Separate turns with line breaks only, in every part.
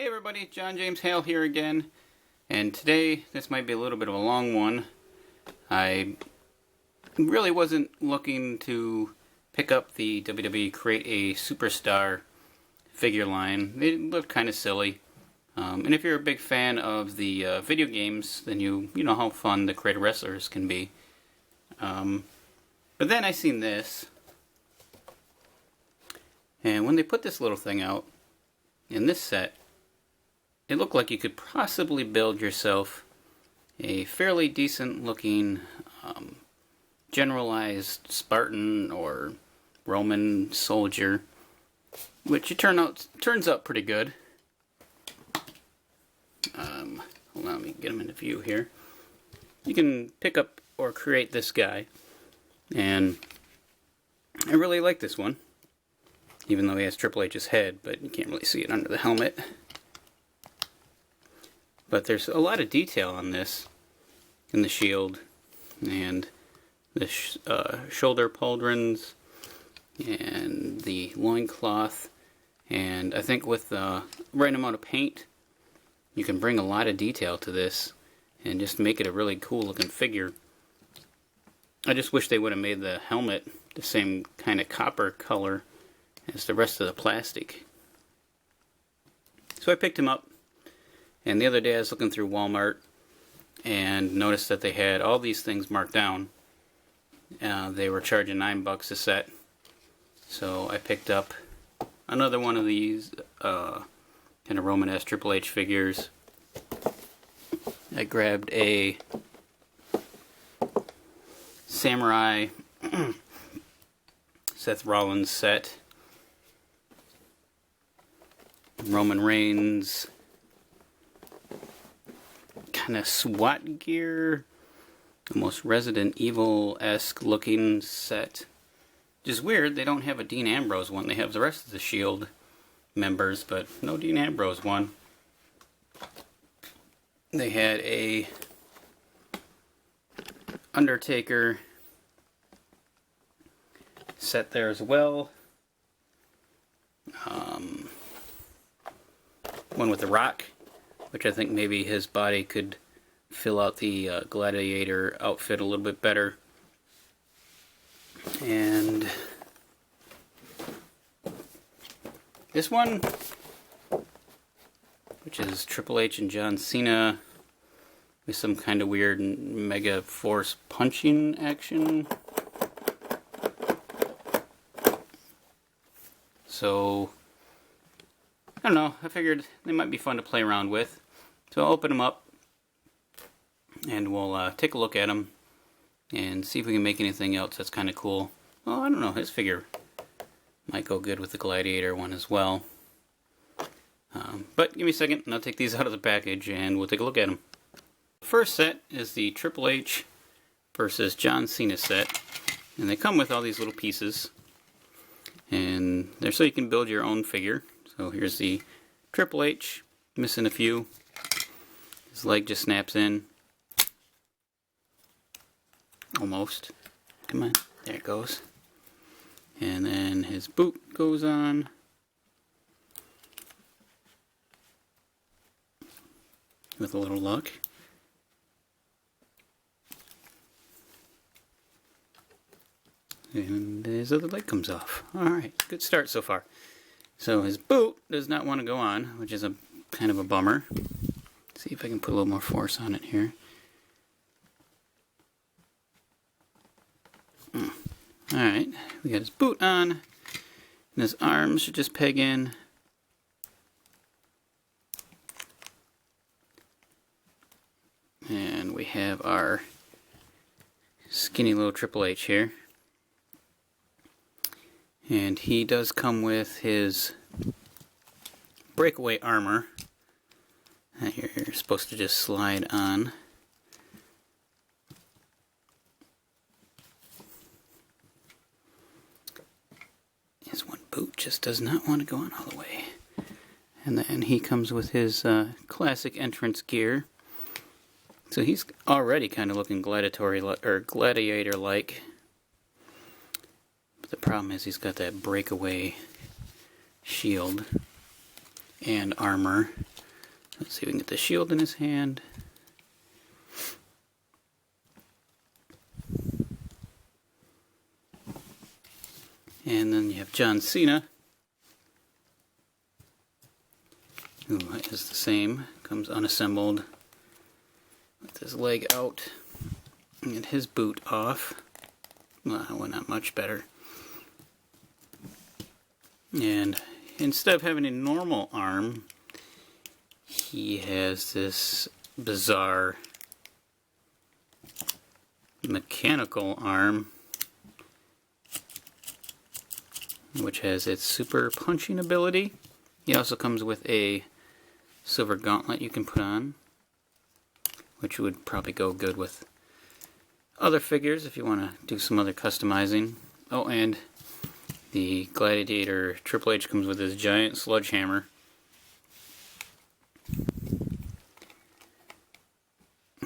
Hey everybody, John James Hale here again, and today this might be a little bit of a long one. I really wasn't looking to pick up the WWE Create a SuperStar figure line. They looked kind of silly, and if you're a big fan of the video games, then you know how fun the Create a Wrestlers can be. But then I seen this, and when they put this little thing out in this set, it looked like you could possibly build yourself a fairly decent looking generalized Spartan or Roman soldier, which turns out pretty good. Hold on, let me get him into view here. You can pick up or create this guy, and I really like this one, even though he has Triple H's head, but you can't really see it under the helmet. But there's a lot of detail on this, in the shield, and the shoulder pauldrons, and the loincloth, and I think with the right amount of paint, you can bring a lot of detail to this, and just make it a really cool looking figure. I just wish they would have made the helmet the same kind of copper color as the rest of the plastic. So I picked him up. And the other day I was looking through Walmart and noticed that they had all these things marked down. They were charging $9 a set. So I picked up another one of these kind of Romanesque Triple H figures. I grabbed a Samurai Seth Rollins set. Roman Reigns kind of SWAT gear, almost Resident Evil-esque looking set. Just weird, they don't have a Dean Ambrose one. They have the rest of the Shield members, but no Dean Ambrose one. They had a Undertaker set there as well. One with The Rock, which I think maybe his body could fill out the gladiator outfit a little bit better. And this one, which is Triple H and John Cena with some kind of weird mega force punching action. So I don't know, I figured they might be fun to play around with. So I'll open them up, and we'll take a look at them, and see if we can make anything else that's kind of cool. Well, I don't know, his figure might go good with the Gladiator one as well. But give me a second, and I'll take these out of the package, and we'll take a look at them. The first set is the Triple H versus John Cena set, and they come with all these little pieces, and they're so you can build your own figure. So here's the Triple H, missing a few. His leg just snaps in. Almost. Come on, there it goes. And then his boot goes on. With a little luck. And his other leg comes off. Alright, good start so far. So his boot does not want to go on, which is a kind of a bummer. Let's see if I can put a little more force on it here. Alright, we got his boot on, and his arms should just peg in. And we have our skinny little Triple H here. And he does come with his breakaway armor that you're supposed to just slide on. His one boot just does not want to go on all the way. And then he comes with his classic entrance gear. So he's already kind of looking gladiator-like. The problem is he's got that breakaway shield and armor. Let's see if we can get the shield in his hand. And then you have John Cena, who is the same, comes unassembled with his leg out and his boot off. Well, not much better. And instead of having a normal arm, he has this bizarre mechanical arm, which has its super punching ability. He also comes with a silver gauntlet you can put on, which would probably go good with other figures if you want to do some other customizing. Oh, and the Gladiator Triple H comes with his giant sledgehammer,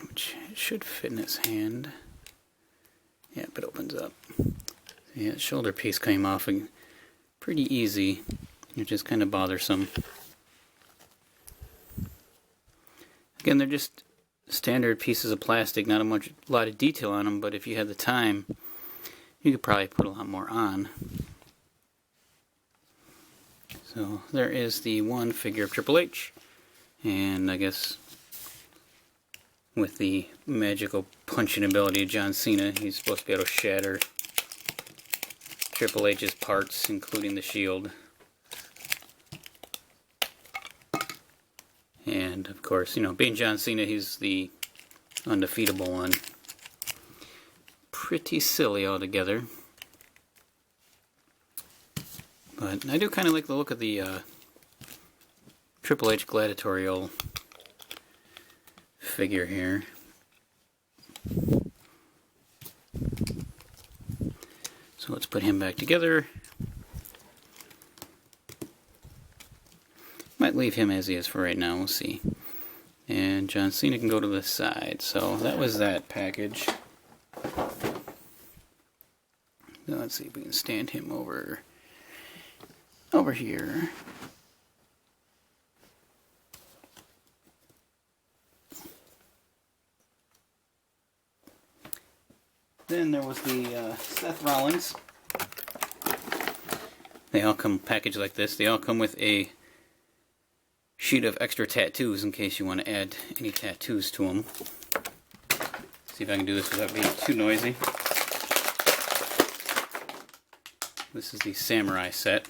which should fit in his hand. Yep, it opens up. Yeah, his shoulder piece came off pretty easy, which is kind of bothersome. Again, they're just standard pieces of plastic, not a lot of detail on them, but if you had the time, you could probably put a lot more on. So there is the one figure of Triple H, and I guess with the magical punching ability of John Cena, he's supposed to be able to shatter Triple H's parts, including the shield. And of course, being John Cena, he's the undefeatable one. Pretty silly altogether. But I do kind of like the look of the Triple H gladiatorial figure here. So let's put him back together. Might leave him as he is for right now, we'll see. And John Cena can go to the side. So that was that package. Now let's see if we can stand him over here. Then there was the Seth Rollins. They all come packaged like this. They all come with a sheet of extra tattoos in case you want to add any tattoos to them. See if I can do this without being too noisy. This is the Samurai set.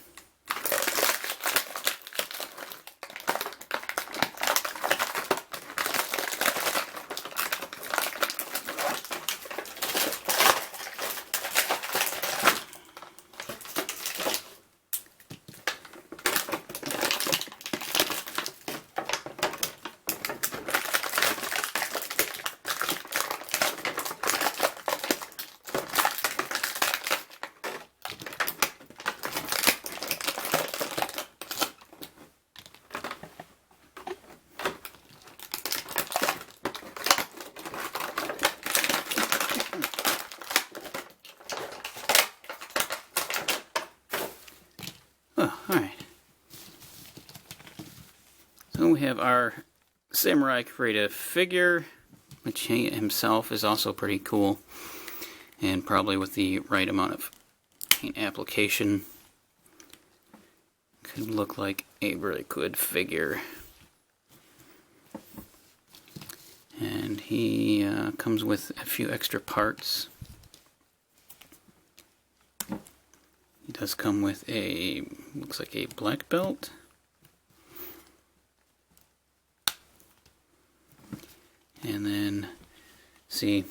Alright. So we have our Samurai Create figure, which he himself is also pretty cool. And probably with the right amount of paint application, could look like a really good figure. And he comes with a few extra parts. He does come with looks like a black belt. And then, see,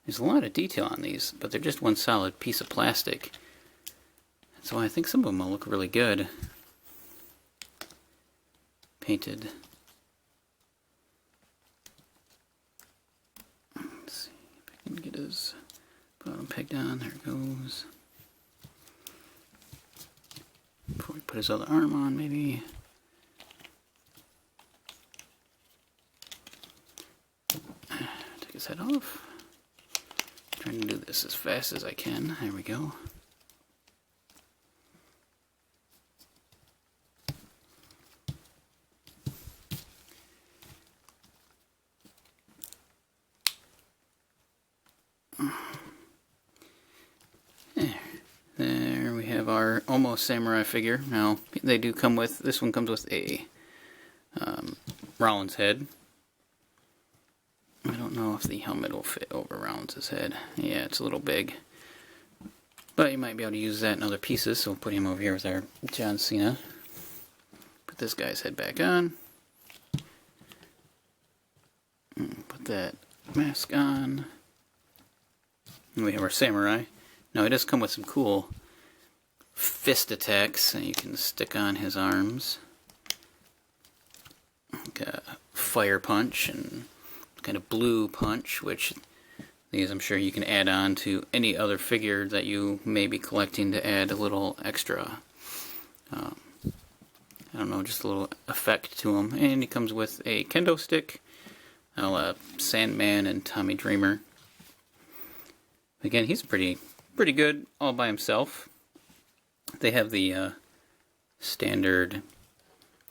there's a lot of detail on these, but they're just one solid piece of plastic. So I think some of them will look really good painted. Let's see if I can get his bottom peg down. There it goes. Before we put his other arm on, maybe. Take his head off. Trying to do this as fast as I can. There we go. almost samurai figure. Now, they do come with, this one comes with a Rollins head. I don't know if the helmet will fit over Rollins' head. Yeah, it's a little big. But you might be able to use that in other pieces, so we'll put him over here with our John Cena. Put this guy's head back on. Put that mask on. And we have our samurai. Now, he does come with some cool fist attacks that you can stick on his arms. Like a fire punch and kind of blue punch, which these I'm sure you can add on to any other figure that you may be collecting to add a little extra, I don't know, just a little effect to him. And he comes with a kendo stick, a Sandman and Tommy Dreamer. Again, he's pretty good all by himself. They have the standard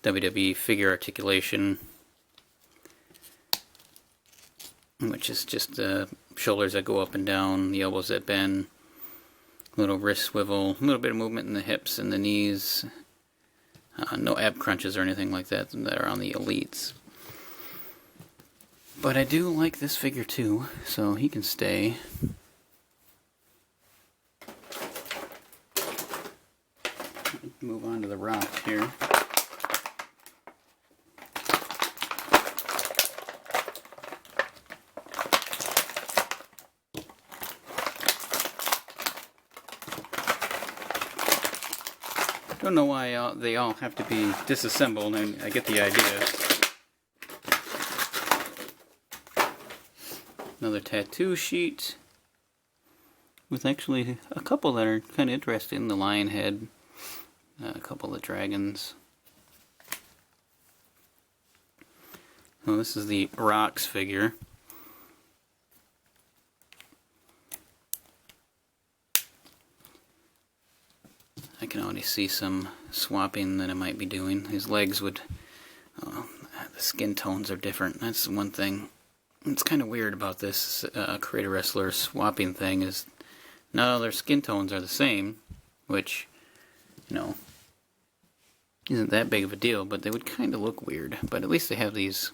WWE figure articulation, which is just the shoulders that go up and down, the elbows that bend, little wrist swivel, a little bit of movement in the hips and the knees. No ab crunches or anything like that that are on the elites. But I do like this figure too, so he can stay. Move on to the Rock here. Don't know why they all have to be disassembled, and I get the idea. Another tattoo sheet with actually a couple that are kind of interesting. The lion head, a couple of dragons. Well, this is the Rock's figure. I can already see some swapping that I might be doing. His legs would, the skin tones are different. That's one thing. It's kind of weird about this Create a Wrestler swapping thing is not all their skin tones are the same, which, you know, isn't that big of a deal, but they would kind of look weird. But at least they have these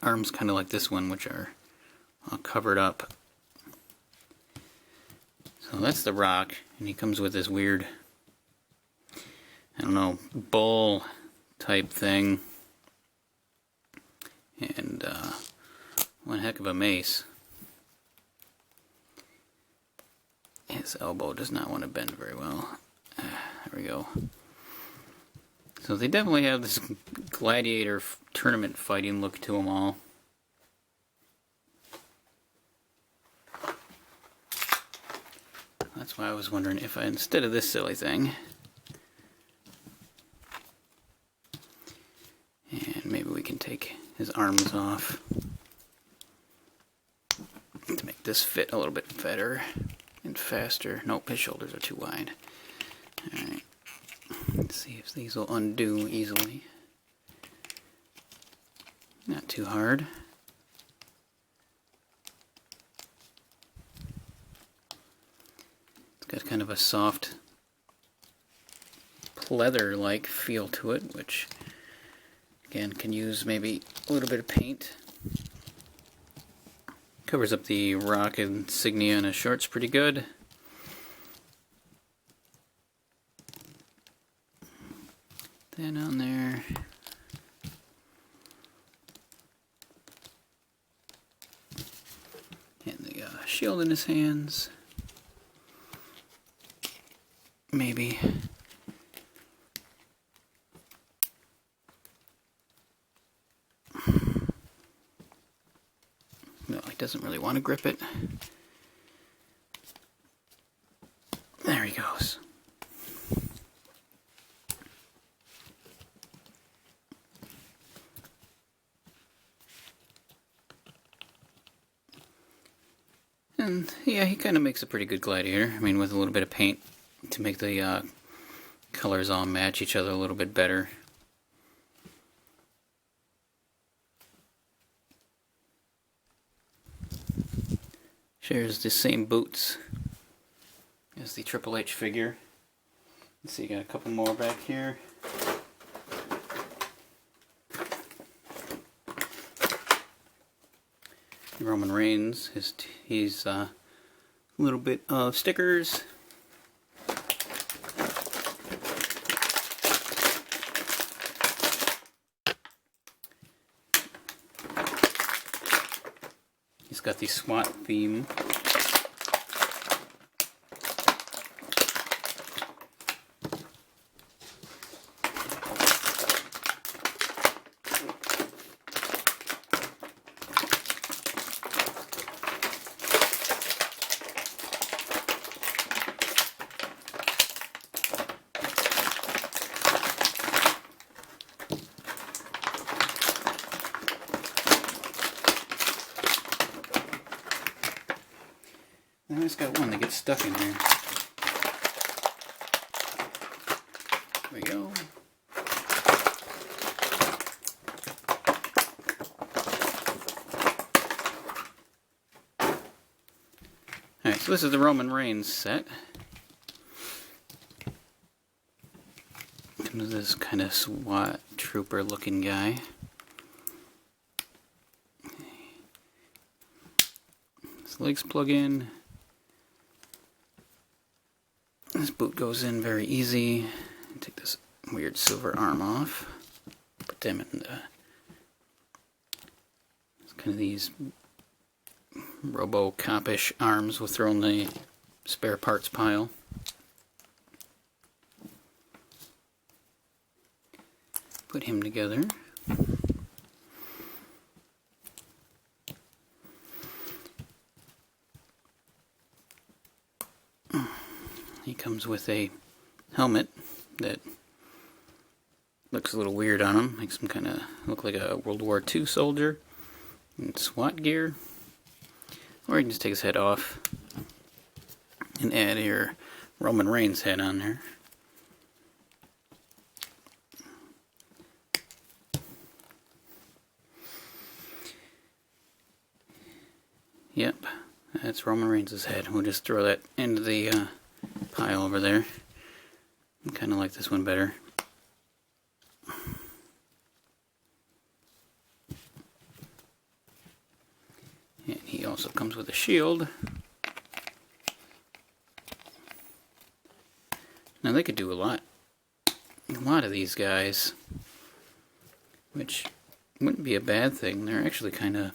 arms kind of like this one, which are all covered up. So that's the Rock, and he comes with this weird, I don't know, bull type thing, and one heck of a mace. His elbow does not want to bend very well. There we go. So they definitely have this gladiator tournament fighting look to them all. That's why I was wondering if I, instead of this silly thing, and maybe we can take his arms off to make this fit a little bit better and faster. Nope, his shoulders are too wide. Alright, let's see if these will undo easily. Not too hard. Got kind of a soft pleather-like feel to it, which again can use maybe a little bit of paint. Covers up the Rock insignia on his shorts pretty good. Then on there, and the shield in his hands. Maybe. No, he doesn't really want to grip it. There he goes. And yeah, he kind of makes a pretty good gladiator. I mean, with a little bit of paint to make the colors all match each other a little bit better. Shares the same boots as the Triple H figure. Let's see, got a couple more back here. Roman Reigns, he's a little bit of stickers. He's got the SWAT theme. I just got one that gets stuck in here. There we go. Alright, so this is the Roman Reigns set. Comes with this kind of SWAT trooper looking guy. His legs plug in. This boot goes in very easy. Take this weird silver arm off. Put them in the... It's kind of these Robocop-ish arms we'll throw in the spare parts pile. Put him together. He comes with a helmet that looks a little weird on him. Makes him kind of look like a World War II soldier. And SWAT gear. Or you can just take his head off and add your Roman Reigns head on there. Yep, that's Roman Reigns' head. We'll just throw that into the pile over there. I kind of like this one better. And he also comes with a shield. Now they could do a lot of these guys, which wouldn't be a bad thing. They're actually kind of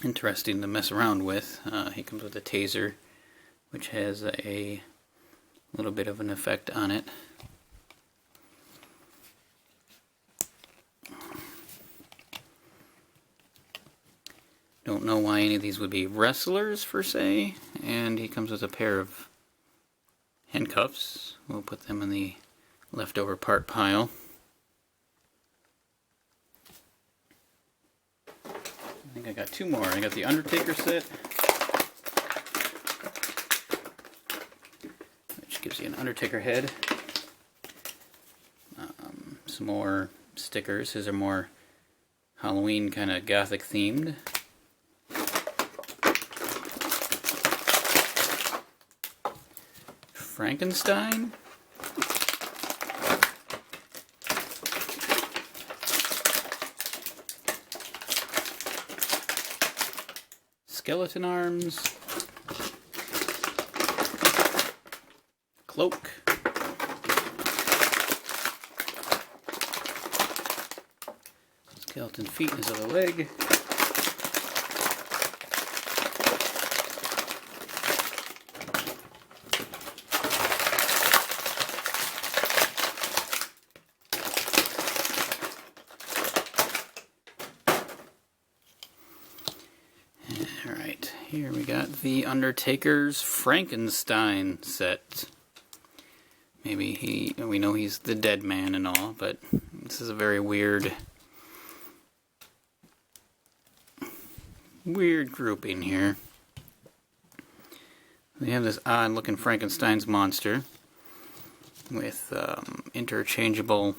interesting to mess around with. He comes with a taser, which has a little bit of an effect on it. Don't know why any of these would be wrestlers, per se. And he comes with a pair of handcuffs. We'll put them in the leftover part pile. I think I got two more. I got the Undertaker set, which gives you an Undertaker head. Some more stickers. These are more Halloween kind of gothic themed. Frankenstein. Skeleton arms. Cloak. Skeleton feet and his other leg. Alright, here we got the Undertaker's Frankenstein set. Maybe we know he's the dead man and all, but this is a very weird grouping here. We have this odd looking Frankenstein's monster with interchangeable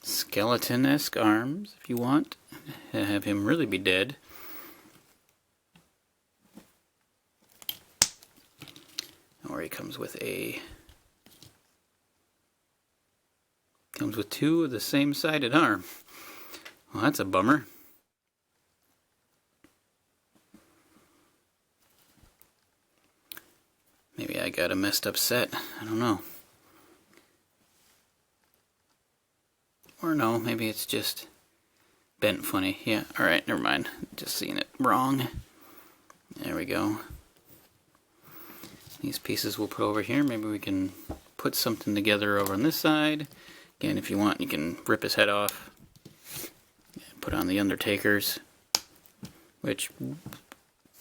skeleton-esque arms, if you want to have him really be dead. Or he comes with a Comes with 2 of the same sided arm. Well, that's a bummer. Maybe I got a messed up set. I don't know. Or no, maybe it's just bent funny. Yeah, alright, never mind. Just seeing it wrong. There we go. These pieces we'll put over here. Maybe we can put something together over on this side. Again, if you want, you can rip his head off. Put on the Undertaker's, which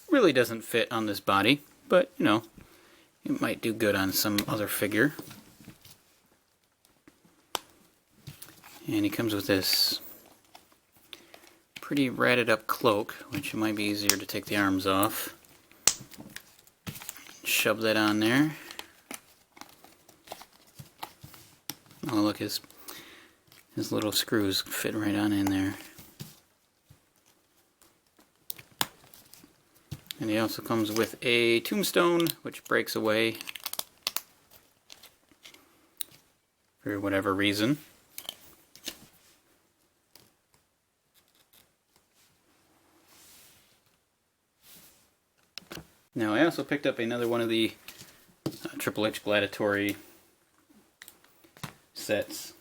really doesn't fit on this body, but, you know, it might do good on some other figure. And he comes with this pretty ratted up cloak, which might be easier to take the arms off. Shove that on there. Oh, look, his little screws fit right on in there. And he also comes with a tombstone, which breaks away for whatever reason. Now, I also picked up another one of the Triple H Gladiatory sets.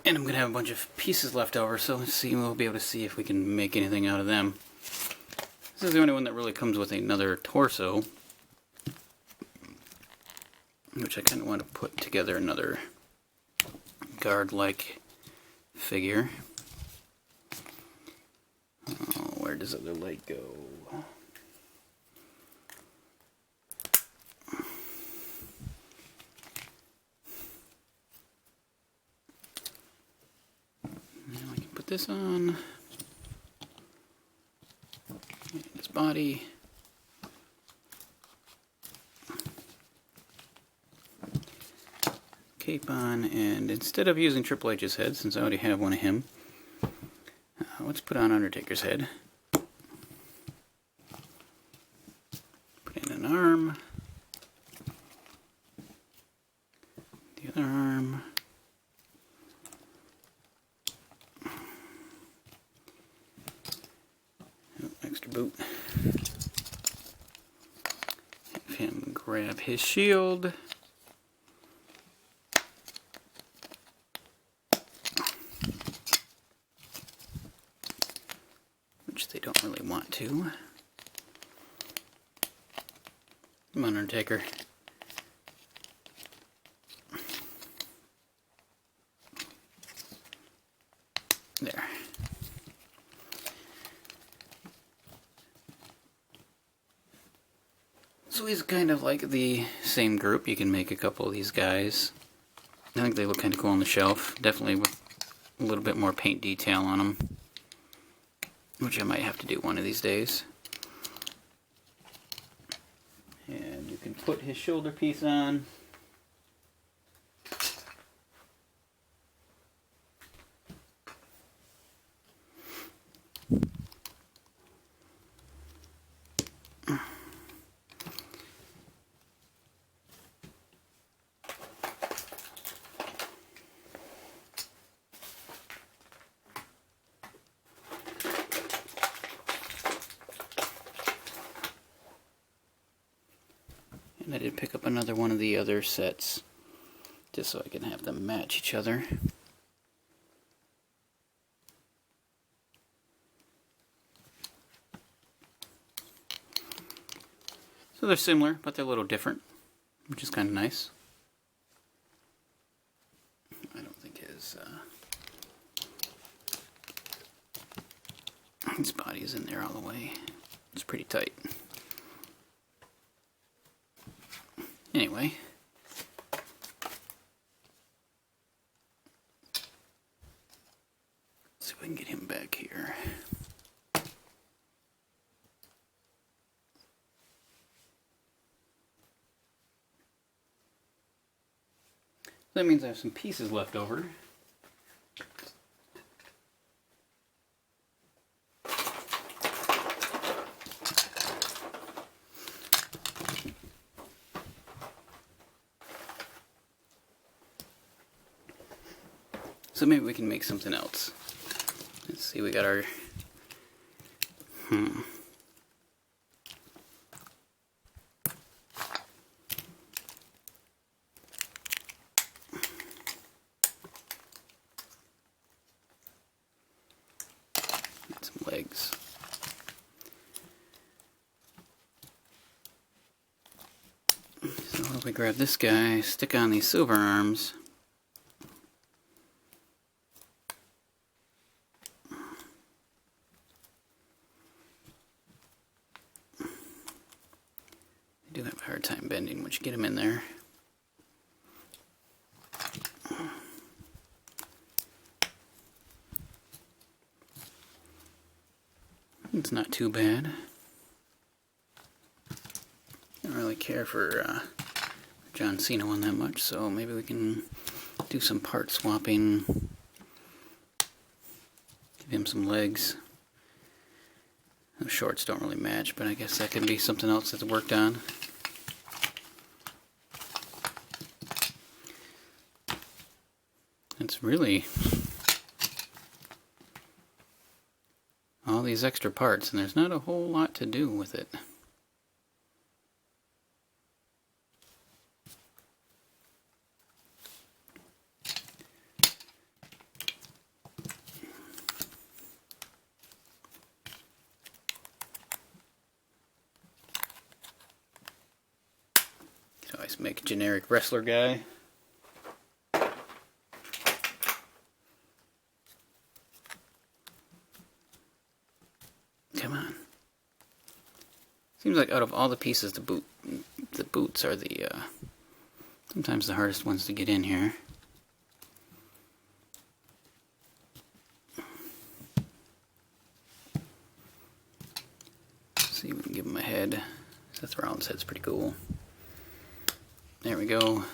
And I'm going to have a bunch of pieces left over, so let's see, we'll be able to see if we can make anything out of them. This is the only one that really comes with another torso, which I kind of want to put together another guard-like figure. Oh, where does the other leg go? Now I can put this on. His body. Cape on, and instead of using Triple H's head, since I already have one of him, let's put on Undertaker's head. Put in an arm. The other arm. Oh, extra boot. Have him grab his shield. Which they don't really want to. Come on, Undertaker. There. So he's kind of like the same group. You can make a couple of these guys. I think they look kind of cool on the shelf. Definitely with a little bit more paint detail on them, which I might have to do one of these days. And you can put his shoulder piece on. And I did pick up another one of the other sets, just so I can have them match each other. So they're similar, but they're a little different, which is kind of nice. I don't think his body is in there all the way. It's pretty tight. Anyway, let's see if we can get him back here. That means I have some pieces left over. So maybe we can make something else. Let's see, we got our... Got some legs. So if we grab this guy, stick on these silver arms. I do have a hard time bending once you get them in there. It's not too bad. Don't really care for John Cena one that much, so maybe we can do some part swapping. Give him some legs. The shorts don't really match, but I guess that could be something else that's worked on. It's really all these extra parts, and there's not a whole lot to do with it. Could always make a generic wrestler guy. Come on. Seems like out of all the pieces, the boots are the sometimes the hardest ones to get in here. Let's see if we can give him a head. Seth Rollins' head's pretty cool. There we go.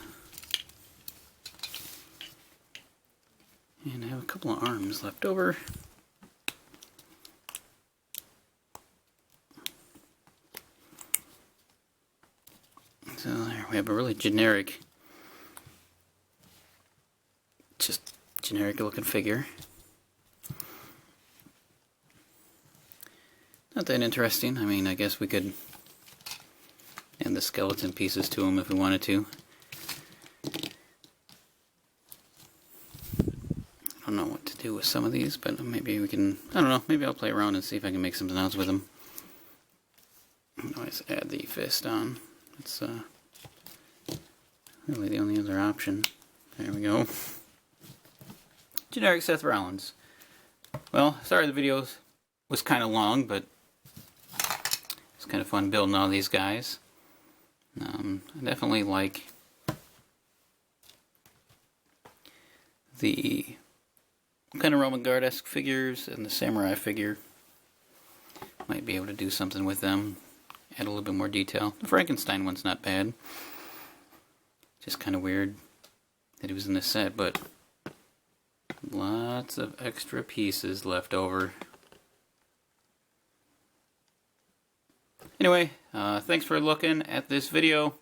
And I have a couple of arms left over. So there we have a really generic, just generic looking figure. Not that interesting. I mean, I guess we could add the skeleton pieces to him if we wanted to. I don't know what to do with some of these, but maybe we can, I don't know, maybe I'll play around and see if I can make something else with them. Always add the fist on. It's really the only other option. There we go. Generic Seth Rollins. Well, sorry the video was kind of long, but it's kind of fun building all these guys. I definitely like the kind of Roman Guard-esque figures and the samurai figure. Might be able to do something with them. Add a little bit more detail. The Frankenstein one's not bad. Just kind of weird that he was in this set, but lots of extra pieces left over. Anyway, thanks for looking at this video.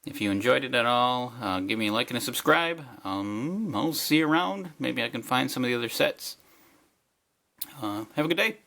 If you enjoyed it at all, give me a like and a subscribe. I'll see you around. Maybe I can find some of the other sets. Have a good day.